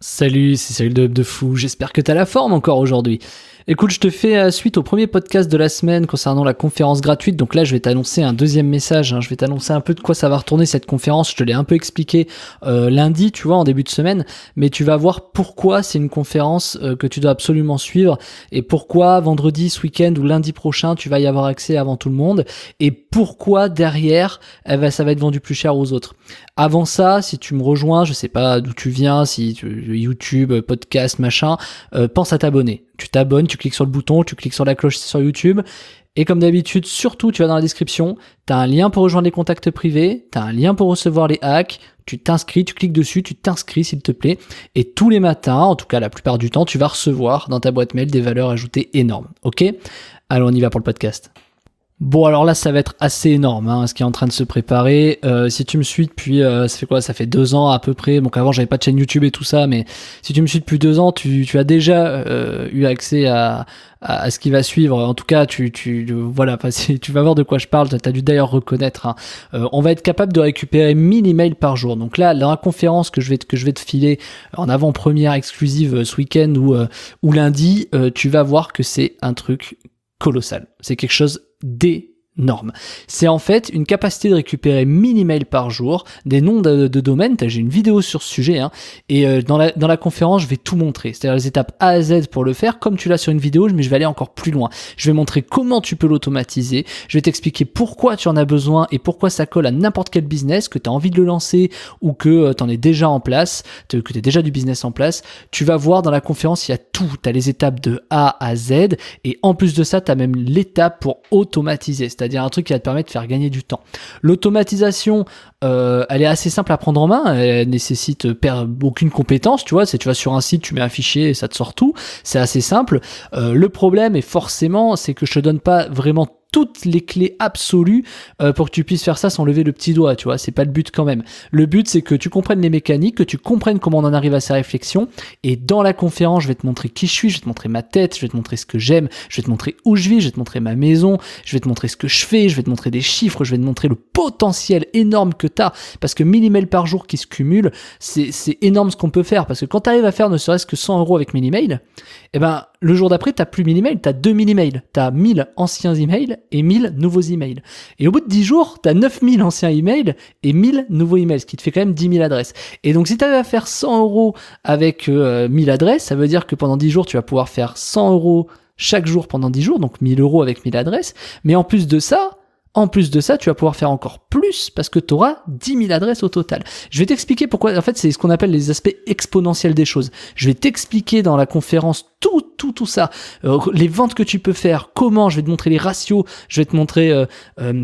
Salut, c'est Cyril de Hub de Fou, j'espère que t'as la forme encore aujourd'hui. Écoute, je te fais suite au premier podcast de la semaine concernant la conférence gratuite, donc là je vais t'annoncer un deuxième message, je vais t'annoncer un peu de quoi ça va retourner cette conférence, je te l'ai un peu expliqué lundi, tu vois, en début de semaine, mais tu vas voir pourquoi c'est une conférence que tu dois absolument suivre, et pourquoi vendredi, ce week-end ou lundi prochain, tu vas y avoir accès avant tout le monde, et pourquoi derrière, ça va être vendu plus cher aux autres. Avant ça, si tu me rejoins, je sais pas d'où tu viens, si YouTube, podcast, machin, pense à t'abonner. Tu t'abonnes, tu cliques sur le bouton, tu cliques sur la cloche sur YouTube. Et comme d'habitude, surtout, tu vas dans la description, tu as un lien pour rejoindre les contacts privés, tu as un lien pour recevoir les hacks, tu t'inscris, tu cliques dessus, tu t'inscris s'il te plaît. Et tous les matins, en tout cas la plupart du temps, tu vas recevoir dans ta boîte mail des valeurs ajoutées énormes. Ok ? Alors on y va pour le podcast. Bon, alors là, ça va être assez énorme, ce qui est en train de se préparer. Si tu me suis depuis, ça fait quoi ? Ça fait 2 ans à peu près. Donc avant, j'avais pas de chaîne YouTube et tout ça, mais si tu me suis depuis 2 ans, tu as déjà eu accès à ce qui va suivre. En tout cas, voilà, tu vas voir de quoi je parle. T'as dû d'ailleurs reconnaître. On va être capable de récupérer 1000 emails par jour. Donc là, dans la conférence que je vais te filer en avant-première exclusive ce week-end ou lundi, tu vas voir que c'est un truc colossal. C'est quelque chose d'énorme. C'est en fait une capacité de récupérer 1000 emails par jour, des noms de domaines. J'ai une vidéo sur ce sujet, et dans la conférence, je vais tout montrer. C'est-à-dire les étapes A à Z pour le faire, comme tu l'as sur une vidéo, mais je vais aller encore plus loin. Je vais montrer comment tu peux l'automatiser. Je vais t'expliquer pourquoi tu en as besoin et pourquoi ça colle à n'importe quel business, que tu as envie de le lancer ou que tu en es déjà en place, que tu as déjà du business en place. Tu vas voir dans la conférence, il y a tout. Tu as les étapes de A à Z, et en plus de ça, tu as même l'étape pour automatiser, c'est-à-dire un truc qui va te permettre de faire gagner du temps. L'automatisation, elle est assez simple à prendre en main, elle nécessite aucune compétence, tu vois, tu vas sur un site, tu mets un fichier et ça te sort tout, c'est assez simple. Le problème est forcément, c'est que je te donne pas vraiment toutes les clés absolues pour que tu puisses faire ça sans lever le petit doigt, tu vois, c'est pas le but quand même. Le but, c'est que tu comprennes les mécaniques, que tu comprennes comment on en arrive à ces réflexions, et dans la conférence, je vais te montrer qui je suis, je vais te montrer ma tête, je vais te montrer ce que j'aime, je vais te montrer où je vis, je vais te montrer ma maison, je vais te montrer ce que je fais, je vais te montrer des chiffres, je vais te montrer le potentiel énorme que t'as, parce que 1000 emails par jour qui se cumulent, c'est énorme ce qu'on peut faire, parce que quand t'arrives à faire ne serait-ce que 100 € avec 1000 emails, eh ben, le jour d'après, t'as plus 1000 emails, t'as 2000 emails, t'as 1000 anciens emails et 1000 nouveaux emails. Et au bout de 10 jours, t'as 9000 anciens emails et 1000 nouveaux emails, ce qui te fait quand même 10 000 adresses. Et donc, si t'arrives à faire 100 € avec 1000 adresses, ça veut dire que pendant 10 jours, tu vas pouvoir faire 100 € chaque jour pendant 10 jours, donc 1000 € avec 1000 adresses. Mais en plus de ça, tu vas pouvoir faire encore plus parce que tu auras 10 000 adresses au total. Je vais t'expliquer pourquoi. En fait, c'est ce qu'on appelle les aspects exponentiels des choses. Je vais t'expliquer dans la conférence tout ça. Les ventes que tu peux faire, comment, je vais te montrer les ratios, je vais te montrer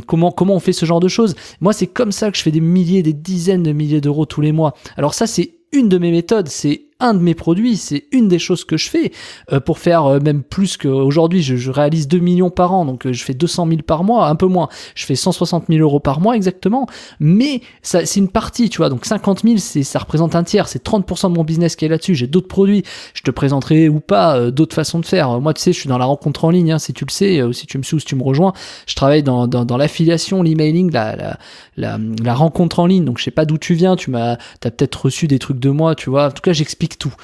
comment on fait ce genre de choses. Moi, c'est comme ça que je fais des dizaines de milliers d'euros tous les mois. Alors ça, c'est une de mes méthodes, c'est un de mes produits, c'est une des choses que je fais pour faire même plus qu'aujourd'hui. Je réalise 2 millions par an, donc je fais 200 000 par mois, un peu moins. Je fais 160 000 € par mois exactement, mais ça, c'est une partie, tu vois. Donc 50 000, ça représente un tiers, c'est 30% de mon business qui est là-dessus. J'ai d'autres produits, je te présenterai ou pas d'autres façons de faire. Moi, tu sais, je suis dans la rencontre en ligne, si tu le sais, si tu me suis ou si tu me rejoins. Je travaille dans l'affiliation, l'emailing, la rencontre en ligne. Donc je sais pas d'où tu viens, t'as peut-être reçu des trucs de moi, tu vois. En tout cas, j'explique tout.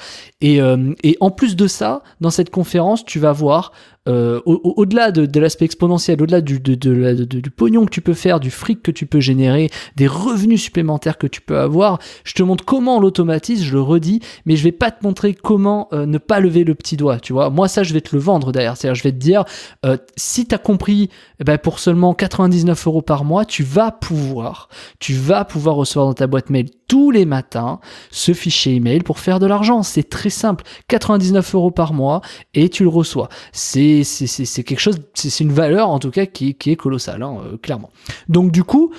Et en plus de ça, dans cette conférence, tu vas voir au-delà de l'aspect exponentiel, au-delà du pognon que tu peux faire, du fric que tu peux générer, des revenus supplémentaires que tu peux avoir, je te montre comment on l'automatise, je le redis, mais je vais pas te montrer comment ne pas lever le petit doigt, tu vois. Moi, ça, je vais te le vendre derrière. C'est-à-dire, je vais te dire, si t'as compris, pour seulement 99 € par mois, tu vas pouvoir recevoir dans ta boîte mail tous les matins ce fichier email pour faire de l'argent. C'est très simple. 99 € par mois et tu le reçois. C'est quelque chose, c'est une valeur en tout cas qui est colossale, clairement. Donc du coup,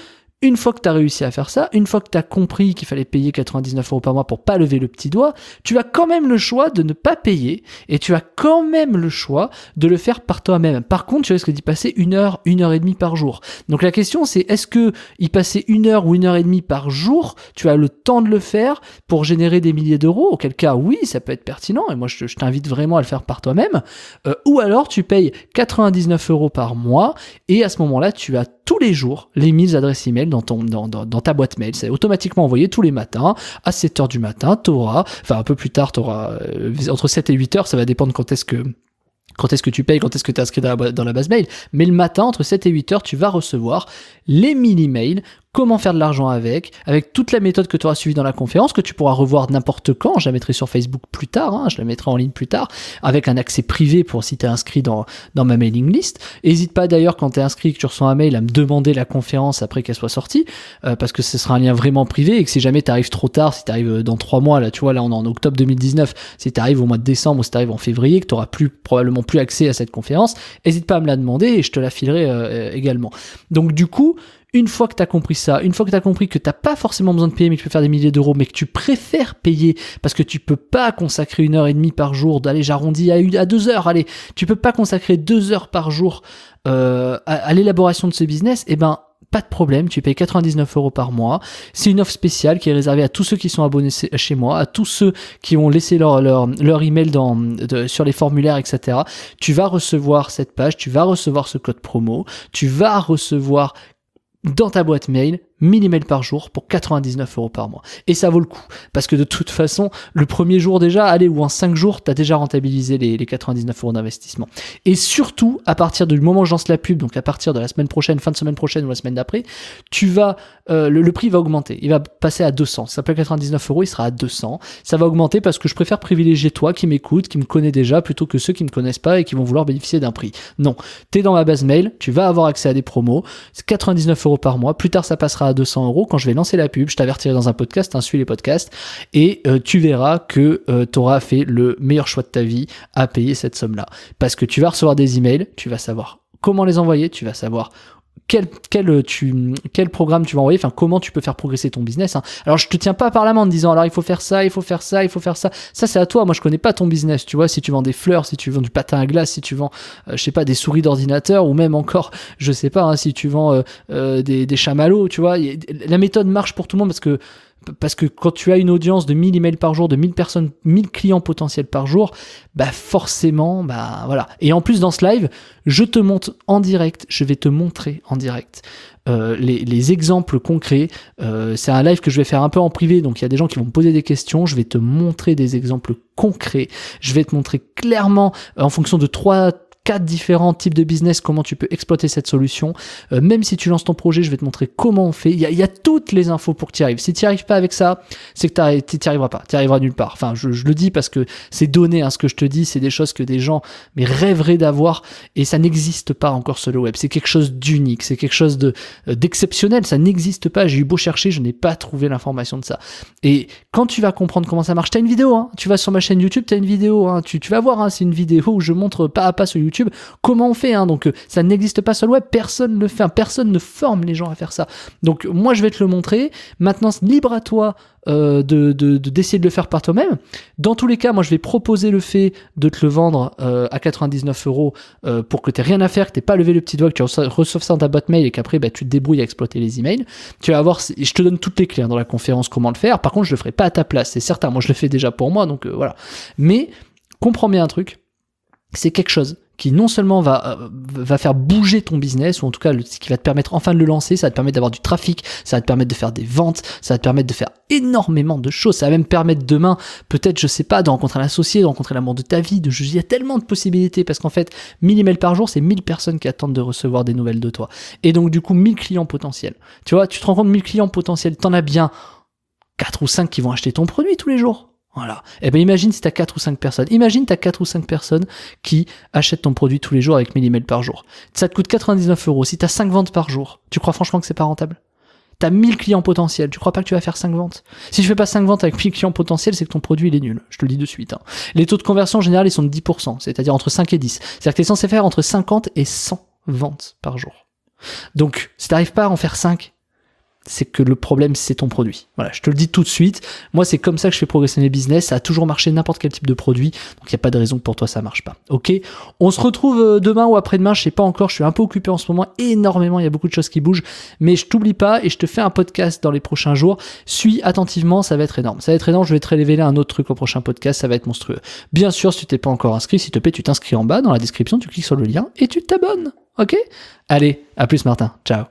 une fois que tu as réussi à faire ça, une fois que tu as compris qu'il fallait payer 99 € par mois pour pas lever le petit doigt, tu as quand même le choix de ne pas payer et tu as quand même le choix de le faire par toi-même. Par contre, tu risques d'y passer 1 heure, 1 heure et demie par jour. Donc la question c'est, est-ce que y passer 1 heure ou 1 heure et demie par jour, tu as le temps de le faire pour générer des milliers d'euros? Auquel cas, oui, ça peut être pertinent et moi je t'invite vraiment à le faire par toi-même. Ou alors tu payes 99 € par mois et à ce moment-là, tu as tous les jours les 1000 adresses email dans ta boîte mail. C'est automatiquement envoyé tous les matins à 7h du matin. Un peu plus tard, entre 7 et 8h, ça va dépendre quand est-ce que tu payes, quand est-ce que tu es inscrit dans la base mail. Mais le matin, entre 7 et 8 heures, tu vas recevoir les mini-mails, comment faire de l'argent avec toute la méthode que tu auras suivie dans la conférence, que tu pourras revoir n'importe quand. Je la mettrai sur Facebook plus tard, je la mettrai en ligne plus tard, avec un accès privé pour si tu es inscrit dans ma mailing list. N'hésite pas d'ailleurs, quand tu es inscrit, que tu reçois un mail, à me demander la conférence après qu'elle soit sortie, parce que ce sera un lien vraiment privé, et que si jamais tu arrives trop tard, si tu arrives dans 3 mois, là tu vois, là on est en octobre 2019, si tu arrives au mois de décembre ou si tu arrives en février, que tu n'auras probablement plus accès à cette conférence, n'hésite pas à me la demander et je te la filerai également. Donc du coup, une fois que tu as compris ça, une fois que tu as compris que tu n'as pas forcément besoin de payer mais que tu peux faire des milliers d'euros, mais que tu préfères payer parce que tu peux pas consacrer 1h30 par jour, j'arrondis à 2 heures, allez, tu peux pas consacrer 2 heures par jour à l'élaboration de ce business, pas de problème, tu payes 99 € par mois. C'est une offre spéciale qui est réservée à tous ceux qui sont abonnés chez moi, à tous ceux qui ont laissé leur email sur les formulaires, etc. Tu vas recevoir cette page, tu vas recevoir ce code promo, tu vas recevoir dans ta boîte mail 1000 emails par jour pour 99 € par mois. Et ça vaut le coup. Parce que de toute façon, le premier jour déjà, ou en 5 jours, tu as déjà rentabilisé les 99 € d'investissement. Et surtout, à partir du moment où je lance la pub, donc à partir de la semaine prochaine, fin de semaine prochaine ou la semaine d'après, le prix va augmenter. Il va passer à 200. Ça s'appelle 99 €, il sera à 200. Ça va augmenter parce que je préfère privilégier toi qui m'écoutes, qui me connais déjà, plutôt que ceux qui me connaissent pas et qui vont vouloir bénéficier d'un prix. Non. T'es dans ma base mail, tu vas avoir accès à des promos. C'est 99 € par mois. Plus tard, ça passera à 200 € quand je vais lancer la pub. Je t'avertirai dans un podcast, suis les podcasts, et tu verras que tu auras fait le meilleur choix de ta vie à payer cette somme-là. Parce que tu vas recevoir des emails, tu vas savoir comment les envoyer, tu vas savoir quel programme tu vas envoyer, comment tu peux faire progresser ton business. Alors je te tiens pas par la main en te disant alors il faut faire ça, il faut faire ça, il faut faire ça. Ça c'est à toi, moi je connais pas ton business, tu vois, si tu vends des fleurs, si tu vends du patin à glace, si tu vends des souris d'ordinateur, ou même encore si tu vends des chamallows, tu vois, la méthode marche pour tout le monde parce que quand tu as une audience de 1000 emails par jour, de 1000 personnes, 1000 clients potentiels par jour, forcément, voilà. Et en plus, dans ce live, je te montre en direct, je vais te montrer en direct les exemples concrets. C'est un live que je vais faire un peu en privé, donc il y a des gens qui vont me poser des questions, je vais te montrer des exemples concrets, je vais te montrer clairement, en fonction de 4 différents types de business, comment tu peux exploiter cette solution. Même si tu lances ton projet, je vais te montrer comment on fait. Il y a toutes les infos pour que tu y arrives. Si tu n'y arrives pas avec ça, c'est que tu n'y arriveras pas. Tu n'y arriveras nulle part. Enfin, je le dis parce que c'est donné, ce que je te dis, c'est des choses que des gens rêveraient d'avoir, et ça n'existe pas encore sur le web. C'est quelque chose d'unique, c'est quelque chose d'exceptionnel. Ça n'existe pas. J'ai eu beau chercher, je n'ai pas trouvé l'information de ça. Et quand tu vas comprendre comment ça marche, tu as une vidéo. Tu vas sur ma chaîne YouTube, tu as une vidéo. Tu vas voir, c'est une vidéo où je montre pas à pas sur YouTube comment on fait, donc ça n'existe pas sur le web, personne ne le fait, personne ne forme les gens à faire ça. Donc moi je vais te le montrer. Maintenant, libre à toi d'essayer de le faire par toi-même. Dans tous les cas, moi je vais proposer le fait de te le vendre à 99 € pour que tu n'aies rien à faire, que tu n'aies pas levé le petit doigt, que tu reçoives ça dans ta boîte mail et qu'après tu te débrouilles à exploiter les emails. Tu vas voir, je te donne toutes les clés dans la conférence comment le faire. Par contre, je le ferai pas à ta place, c'est certain. Moi je le fais déjà pour moi, donc voilà. Mais comprends bien un truc, c'est quelque chose qui non seulement va faire bouger ton business, ou en tout cas qui va te permettre enfin de le lancer, ça va te permettre d'avoir du trafic, ça va te permettre de faire des ventes, ça va te permettre de faire énormément de choses, ça va même permettre demain, peut-être, je sais pas, de rencontrer un associé, de rencontrer l'amour de ta vie, il y a tellement de possibilités, parce qu'en fait, 1000 emails par jour, c'est 1000 personnes qui attendent de recevoir des nouvelles de toi. Et donc du coup, 1000 clients potentiels. Tu vois, tu te rends compte, 1000 clients potentiels, t'en as bien 4 ou 5 qui vont acheter ton produit tous les jours. Voilà. Imagine si t'as 4 ou 5 personnes. Imagine t'as 4 ou 5 personnes qui achètent ton produit tous les jours avec 1000 emails par jour. Ça te coûte 99 €. Si t'as 5 ventes par jour, tu crois franchement que c'est pas rentable? T'as 1000 clients potentiels. Tu crois pas que tu vas faire 5 ventes? Si tu fais pas 5 ventes avec 1000 clients potentiels, c'est que ton produit, il est nul. Je te le dis de suite. Les taux de conversion en général, ils sont de 10%. C'est-à-dire entre 5 et 10. C'est-à-dire que t'es censé faire entre 50 et 100 ventes par jour. Donc, si t'arrives pas à en faire 5, c'est que le problème, c'est ton produit. Voilà, je te le dis tout de suite. Moi, c'est comme ça que je fais progresser mes business. Ça a toujours marché n'importe quel type de produit. Donc, il n'y a pas de raison que pour toi, ça marche pas. Ok? On se retrouve demain ou après-demain. Je sais pas encore. Je suis un peu occupé en ce moment. Énormément. Il y a beaucoup de choses qui bougent. Mais je t'oublie pas et je te fais un podcast dans les prochains jours. Suis attentivement. Ça va être énorme. Ça va être énorme. Je vais te révéler un autre truc au prochain podcast. Ça va être monstrueux. Bien sûr, si tu t'es pas encore inscrit, s'il te plaît, tu t'inscris en bas dans la description. Tu cliques sur le lien et tu t'abonnes. Ok? Allez, à plus Martin. Ciao.